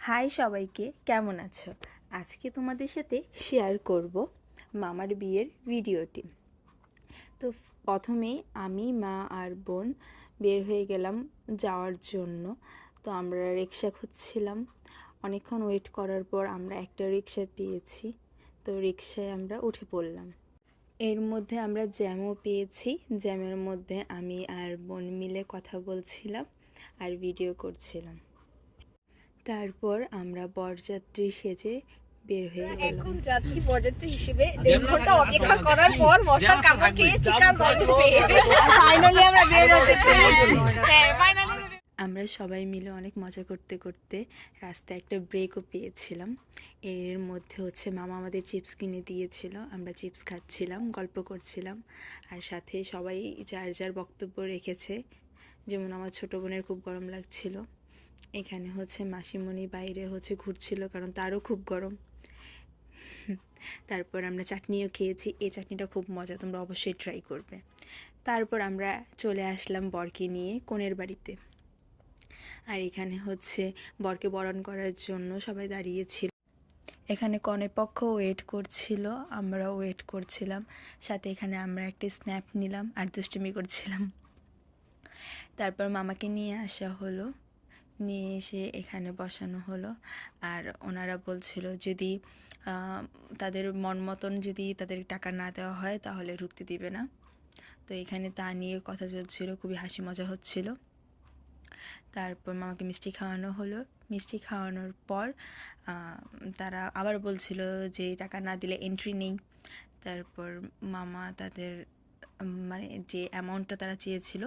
High সবাইকে, কেমন আছো? আজকে তোমাদের সাথে শেয়ার করব মামার বিয়ের ভিডিওটি। তো প্রথমেই আমি, মা আর বোন বের হয়ে গেলাম যাওয়ার জন্য। তো আমরা রিক্সা খুঁজছিলাম, অনেকক্ষণ ওয়েট করার পর আমরা একটা রিক্সা পেয়েছি। তো রিক্সায় আমরা উঠে পড়লাম। এর মধ্যে আমরা জ্যামও পেয়েছি। জ্যামের মধ্যে আমি আর বোন মিলে কথা বলছিলাম আর ভিডিও করছিলাম। তারপর আমরা বরযাত্রী সেজে বের হয়ে গেলাম। এখন যাচ্ছি বরযাত্রী হিসেবে। 1.5 ঘন্টা অপেক্ষা করার পর মশার কামড় খেয়ে চিকার বন্ধ পেয়ে ফাইনালি আমরা বের হতে পেরেছি। হ্যাঁ, ফাইনালি আমরা সবাই মিলে অনেক মজা করতে করতে রাস্তায় একটা ব্রেকও পেয়েছিলাম। এর মধ্যে মামা আমাদের চিপস কিনে দিয়েছিল, আমরা চিপস খাচ্ছিলাম, গল্প করছিলাম। আর সাথে সবাই যার যার বক্তব্য রেখেছে। যেমন আমার ছোটো বোনের খুব গরম লাগছিল, এখানে মাসিমণি বাইরে ঘুরছিল কারণ তারও খুব গরম। তারপর আমরা চাটনিও খেয়েছি, এই চাটনিটা খুব মজা, তোমরা অবশ্যই ট্রাই করবে। তারপর আমরা চলে আসলাম বরকে নিয়ে কনের বাড়িতে। আর এখানে বরকে বরণ করার জন্য সবাই দাঁড়িয়েছিল। এখানে কনে পক্ষ ওয়েট করছিল, আমরা ওয়েট করছিলাম। সাথে এখানে আমরা একটা স্ন্যাপ নিলাম আর দুষ্টুমি করছিলাম। তারপর মামাকে নিয়ে আসা হলো, নিয়ে এসে এখানে বসানো হলো। আর ওনারা বলছিল যদি তাদের মন মতন যদি তাদের টাকা না দেওয়া হয় তাহলে ঢুকতে দিবে না। তো এখানে তা নিয়ে কথা চলছিল, খুবই হাসি মজা হচ্ছিল। তারপর মামাকে মিষ্টি খাওয়ানো হলো। মিষ্টি খাওয়ানোর পর তারা আবার বলছিল যে টাকা না দিলে এন্ট্রি নেই। তারপর মামা তাদের মানে যে অ্যামাউন্টটা তারা চেয়েছিল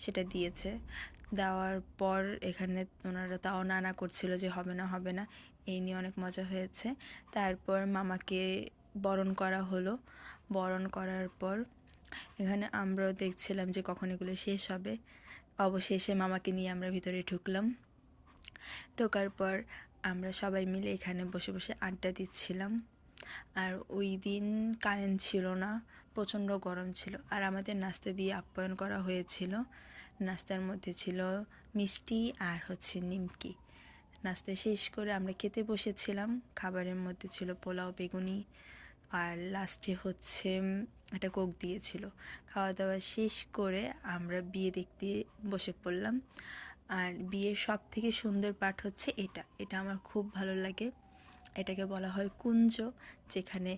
সেটা দিয়েছে। দেওয়ার পর এখানে ওনারা তাও না করছিল যে হবে না হবে না, এই নিয়ে অনেক মজা হয়েছে। তারপর মামাকে বরণ করা হলো। বরণ করার পর এখানে আমরাও দেখছিলাম যে কখন এগুলো শেষ হবে। অবশেষে মামাকে নিয়ে আমরা ভিতরে ঢুকলাম। ঢোকার পর আমরা সবাই মিলে এখানে বসে বসে আড্ডা দিচ্ছিলাম। আর ওই দিন কারেন্ট ছিল না, প্রচণ্ড গরম ছিল। আর আমাদের নাস্তা দিয়ে আপ্যায়ন করা হয়েছিল। নাস্তার মধ্যে ছিল মিষ্টি আর নিমকি। নাস্তা শেষ করে আমরা খেতে বসেছিলাম। খাবারের মধ্যে ছিল পোলাও, বেগুনি, আর লাস্টে একটা কোক দিয়েছিল। খাওয়া দাওয়া শেষ করে আমরা বিয়ে দেখতে বসে পড়লাম। আর বিয়ের সব থেকে সুন্দর পার্ট এটা এটা আমার খুব ভালো লাগে। এটাকে বলা হয় কুঞ্জ, যেখানে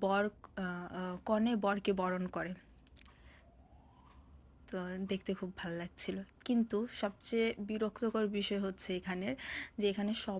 বর কনে বরকে বরণ করে। তো দেখতে খুব ভালো লাগছিল। কিন্তু সবচেয়ে বিরক্তকর বিষয় এখানের যে এখানে সব